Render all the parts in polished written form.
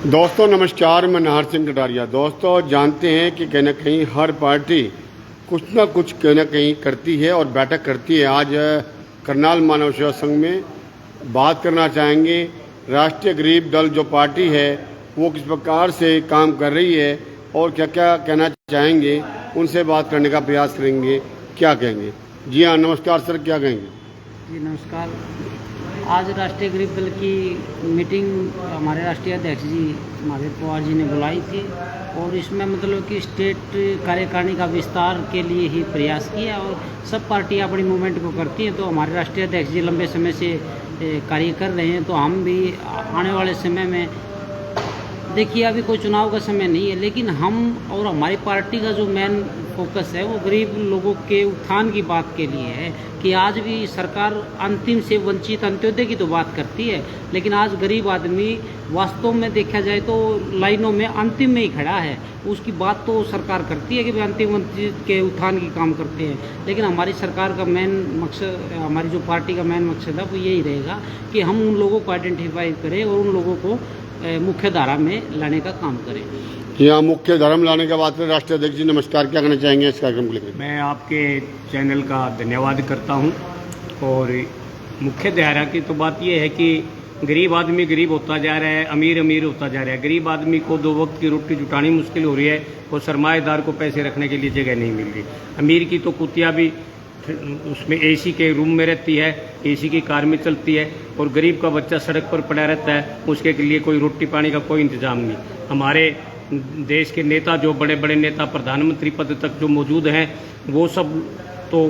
दोस्तों नमस्कार, मैं नाहर सिंह कटारिया। दोस्तों जानते हैं कि कहीं ना कहीं हर पार्टी कुछ ना कुछ कहीं ना कहीं करती है और बैठक करती है। आज करनाल मानव सेवा संघ में बात करना चाहेंगे राष्ट्रीय गरीब दल जो पार्टी है वो किस प्रकार से काम कर रही है और क्या क्या कहना चाहेंगे, उनसे बात करने का प्रयास करेंगे। क्या कहेंगे? जी हाँ, नमस्कार सर, क्या कहेंगे? जी नमस्कार। आज राष्ट्रीय गरीब दल की मीटिंग हमारे राष्ट्रीय अध्यक्ष जी महावीर पवार जी ने बुलाई थी और इसमें मतलब कि स्टेट कार्यकारिणी का विस्तार के लिए ही प्रयास किया और सब पार्टियां अपनी मूवमेंट को करती हैं। तो हमारे राष्ट्रीय अध्यक्ष जी लंबे समय से कार्य कर रहे हैं, तो हम भी आने वाले समय में, देखिए अभी कोई चुनाव का समय नहीं है, लेकिन हम और हमारी पार्टी का जो मेन फोकस है वो गरीब लोगों के उत्थान की बात के लिए है कि आज भी सरकार अंतिम से वंचित अंत्योदय की तो बात करती है, लेकिन आज गरीब आदमी वास्तव में देखा जाए तो लाइनों में अंतिम में ही खड़ा है। उसकी बात तो सरकार करती है कि भाई अंतिम वंचित के उत्थान की काम करते हैं, लेकिन हमारी सरकार का मेन मकसद, हमारी जो पार्टी का मेन मकसद है वो यही रहेगा कि हम उन लोगों को आइडेंटिफाई करें और उन लोगों को मुख्य धारा में लाने का काम करें। यहाँ मुख्य धर्म लाने के बाद राष्ट्रीय अध्यक्ष जी नमस्कार, क्या कहना चाहेंगे इस कार्यक्रम को लेकर? मैं आपके चैनल का धन्यवाद करता हूं। और मुख्य धारा की तो बात यह है कि गरीब आदमी गरीब होता जा रहा है, अमीर अमीर होता जा रहा है। गरीब आदमी को दो वक्त की रोटी जुटानी मुश्किल हो रही है और सरमाएदार को पैसे रखने के लिए जगह नहीं मिल रही। अमीर की तो कुतिया भी उसमें एसी के रूम में रहती है, एसी की कार में चलती है, और गरीब का बच्चा सड़क पर पड़ा रहता है, उसके लिए कोई रोटी पानी का कोई इंतजाम नहीं। हमारे देश के नेता, जो बड़े बड़े नेता प्रधानमंत्री पद तक जो मौजूद हैं, वो सब तो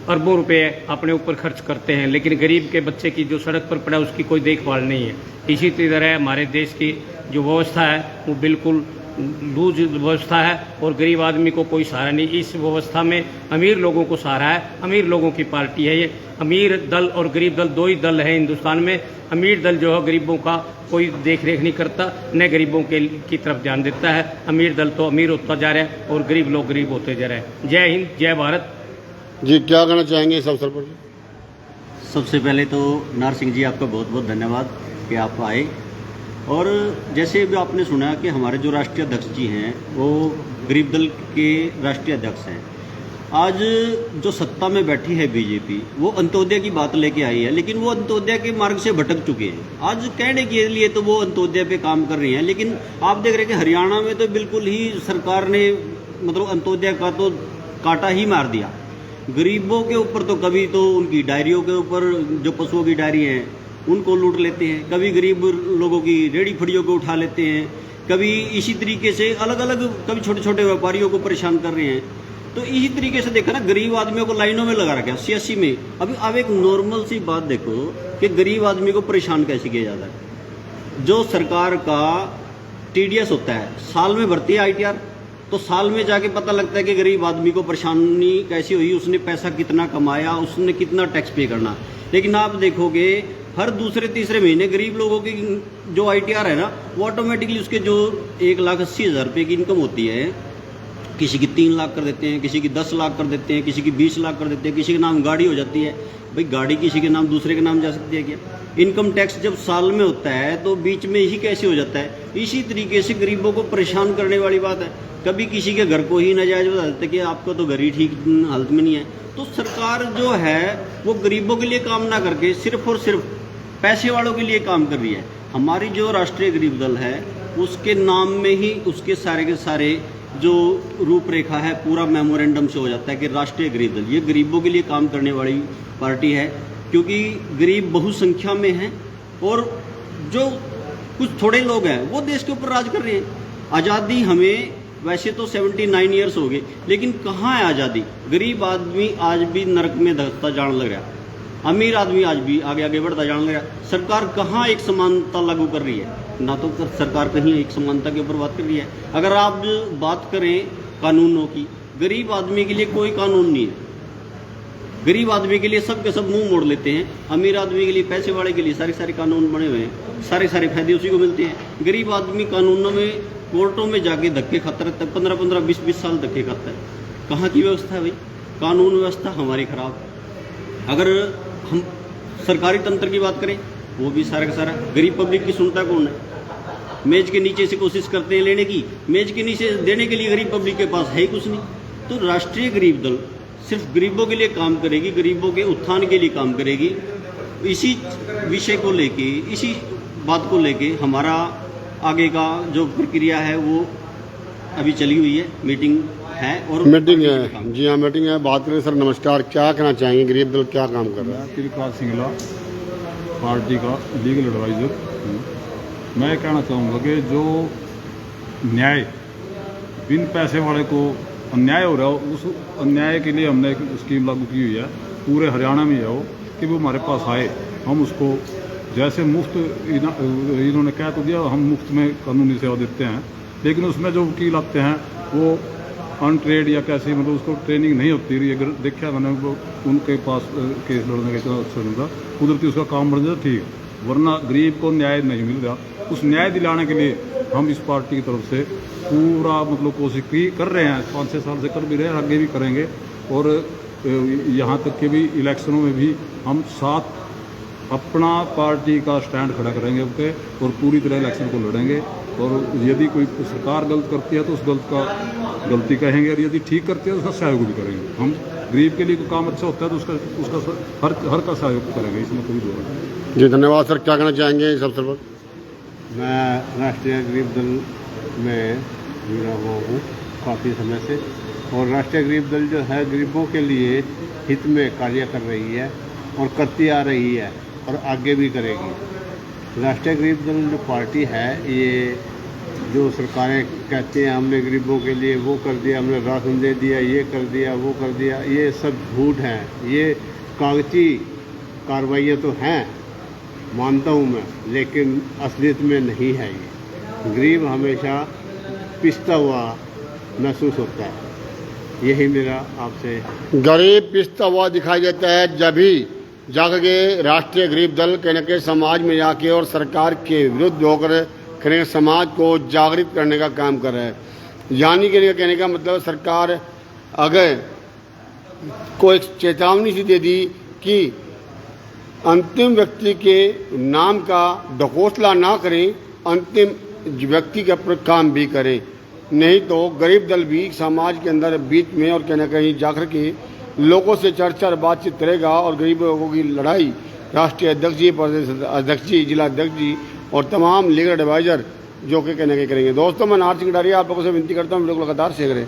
अरबों रुपए अपने ऊपर खर्च करते हैं, लेकिन गरीब के बच्चे की जो सड़क पर पड़ा उसकी कोई देखभाल नहीं है। इसी तरह हमारे देश की जो व्यवस्था है वो बिल्कुल लूज व्यवस्था है और गरीब आदमी को कोई सहारा नहीं। इस व्यवस्था में अमीर लोगों को सहारा है, अमीर लोगों की पार्टी है ये। अमीर दल और गरीब दल दो ही दल है हिंदुस्तान में। अमीर दल जो है गरीबों का कोई देख रेख नहीं करता, न गरीबों की तरफ ध्यान देता है। अमीर दल तो अमीर होता जा रहा है और गरीब लोग गरीब होते जा रहे हैं। जय हिंद, जय भारत। जी क्या कहना चाहेंगे इस अवसर पर? सबसे पहले तो नाहर सिंह जी, आपका बहुत बहुत धन्यवाद कि आप आए। और जैसे भी आपने सुना कि हमारे जो राष्ट्रीय अध्यक्ष जी हैं वो गरीब दल के राष्ट्रीय अध्यक्ष हैं। आज जो सत्ता में बैठी है बीजेपी, वो अंत्योदय की बात लेके आई है, लेकिन वो अंत्योदय के मार्ग से भटक चुके हैं। आज कहने के लिए तो वो अंत्योदय पे काम कर रही हैं, लेकिन आप देख रहे हैं कि हरियाणा में तो बिल्कुल ही सरकार ने मतलब अंत्योदय का तो कांटा ही मार दिया। गरीबों के ऊपर तो कभी तो उनकी डायरियों के ऊपर, जो पशुओं की डायरी हैं उनको लूट लेते हैं, कभी गरीब लोगों की रेड़ी फड़ियों को उठा लेते हैं, कभी इसी तरीके से अलग अलग, कभी छोटे छोटे व्यापारियों को परेशान कर रहे हैं। तो इसी तरीके से देखा ना, गरीब आदमियों को लाइनों में लगा रखा सियासी में। अभी आप एक नॉर्मल सी बात देखो कि गरीब आदमी को परेशान कैसे किया जाता है। जो सरकार का टीडीएस होता है, साल में भरती है आईटीआर, तो साल में जाके पता लगता है कि गरीब आदमी को परेशानी कैसी हुई, उसने पैसा कितना कमाया, उसने कितना टैक्स पे करना। लेकिन आप देखोगे हर दूसरे तीसरे महीने गरीब लोगों की जो आईटीआर है ना, वो ऑटोमेटिकली उसके जो 1,80,000 रुपये की इनकम होती है, किसी की 3 लाख कर देते हैं, किसी की 10 लाख कर देते हैं, किसी की 20 लाख कर देते हैं, किसी के नाम गाड़ी हो जाती है। भाई गाड़ी किसी के नाम दूसरे के नाम जा सकती है क्या? इनकम टैक्स जब साल में होता है तो बीच में ही कैसे हो जाता है? इसी तरीके से गरीबों को परेशान करने वाली बात है। कभी किसी के घर को ही नाजायज बता देते कि आपका तो घर ही ठीक हालत में नहीं है। तो सरकार जो है वो गरीबों के लिए काम ना करके सिर्फ और सिर्फ पैसे वालों के लिए काम कर रही है। हमारी जो राष्ट्रीय गरीब दल है उसके नाम में ही उसके सारे के सारे जो रूपरेखा है पूरा मेमोरेंडम से हो जाता है कि राष्ट्रीय गरीब दल ये गरीबों के लिए काम करने वाली पार्टी है, क्योंकि गरीब बहुसंख्या में हैं और जो कुछ थोड़े लोग हैं वो देश के ऊपर राज कर रहे हैं। आज़ादी हमें वैसे तो 79 ईयर्स हो गए, लेकिन कहाँ है आज़ादी? गरीब आदमी आज भी नरक में धंसता जान लग रहा, अमीर आदमी आज भी आगे आगे बढ़ता जान लग रहा। सरकार कहाँ एक समानता लागू कर रही है? ना तो सरकार कहीं एक समानता के ऊपर बात कर रही है। अगर आप बात करें कानूनों की, गरीब आदमी के लिए कोई कानून नहीं है। गरीब आदमी के लिए सब के सब मुंह मोड़ लेते हैं, अमीर आदमी के लिए, पैसे वाले के लिए सारे कानून बने हुए हैं, सारे फायदे उसी को मिलते हैं। गरीब आदमी कानूनों में, कोर्टों में जाके धक्के खाता रहता है, 15-15, 20-20 साल धक्के खाता है। कहाँ की व्यवस्था है भाई? कानून व्यवस्था हमारी खराब। अगर हम सरकारी तंत्र की बात करें वो भी सारा का सारा, गरीब पब्लिक की सुनता कौन है? मेज के नीचे से कोशिश करते हैं लेने की, मेज के नीचे देने के लिए गरीब पब्लिक के पास है ही कुछ नहीं। तो राष्ट्रीय गरीब दल सिर्फ गरीबों के लिए काम करेगी, गरीबों के उत्थान के लिए काम करेगी। इसी विषय को लेके, इसी बात को लेके हमारा आगे का जो प्रक्रिया है वो अभी चली हुई है, मीटिंग है और मीटिंग है। जी हाँ, मीटिंग है। बात करें सर, नमस्कार, क्या कहना चाहेंगे, गरीब दल क्या काम कर रहा है? मैं त्रिकाल सिंगला पार्टी का लीगल एडवाइज़र हूँ। मैं कहना चाहूँगा कि जो न्याय बिन पैसे वाले को अन्याय हो रहा हो, उस अन्याय के लिए हमने एक स्कीम लागू की हुई है, पूरे हरियाणा में है वो, कि वो हमारे पास आए, हम उसको जैसे मुफ्त इन्होंने कह तो दिया, हम मुफ्त में कानूनी सेवा देते हैं, लेकिन उसमें जो वकील आते हैं वो अनट्रेड या कैसे, मतलब उसको ट्रेनिंग नहीं होती रही। अगर देखा मैंने वो उनके पास केस लड़ने का इतना अवसर मिलता, कुदरती उसका काम बन जाता, ठीक है, वरना गरीब को न्याय नहीं मिल रहा। उस न्याय दिलाने के लिए हम इस पार्टी की तरफ से पूरा मतलब कोशिश की कर रहे हैं, 5-6 साल से कर भी रहे हैं, आगे भी करेंगे। और यहाँ तक कि भी इलेक्शनों में भी हम साथ अपना पार्टी का स्टैंड खड़ा करेंगे उनके, और पूरी तरह इलेक्शन को लड़ेंगे। और यदि कोई सरकार गलत करती है तो उस गलती कहेंगे, और यदि ठीक करती है तो उसका सहयोग भी करेंगे। हम गरीब के लिए कोई काम अच्छा होता है तो उसका हर का सहयोग करेंगे, इसमें कोई दो नहीं। जी धन्यवाद सर, क्या कहना चाहेंगे इस अवसर पर? मैं राष्ट्रीय गरीब दल में जुड़ा हुआ हूँ काफ़ी समय से, और राष्ट्रीय गरीब दल जो है गरीबों के लिए हित में कार्य कर रही है और करती आ रही है और आगे भी करेगी। राष्ट्रीय गरीब दल जो पार्टी है, ये जो सरकारें कहती हैं हमने गरीबों के लिए वो कर दिया, हमने राशन दे दिया, ये कर दिया, वो कर दिया, ये सब झूठ हैं। ये कागजी कार्रवाइयाँ तो हैं, मानता हूँ मैं, लेकिन असलियत में नहीं है। ये गरीब हमेशा पिसता हुआ महसूस होता है। यही मेरा आपसे गरीब पिसता हुआ दिखाई देता है जब भी जाके राष्ट्रीय गरीब दल कहीं न कहीं समाज में जाके और सरकार के विरुद्ध होकर कहीं समाज को जागृत करने का काम कर रहा है। यानी कि कहने का मतलब सरकार अगर को एक चेतावनी सी दे दी कि अंतिम व्यक्ति के नाम का ढकोसला ना करें, अंतिम व्यक्ति के ऊपर काम भी करें, नहीं तो गरीब दल भी समाज के अंदर बीच में और कहीं न कहीं जाकर के लोगों से चर्चा और बातचीत करेगा। और गरीब लोगों की लड़ाई राष्ट्रीय अध्यक्ष जी, प्रदेश अध्यक्ष जी, जिला अध्यक्ष जी और तमाम लीगल एडवाइज़र जो कि कहने के करेंगे। दोस्तों, मैं नार सिंह कटारिया आप लोगों से विनती करता हूँ वीडियो को लगातार शेयर करें।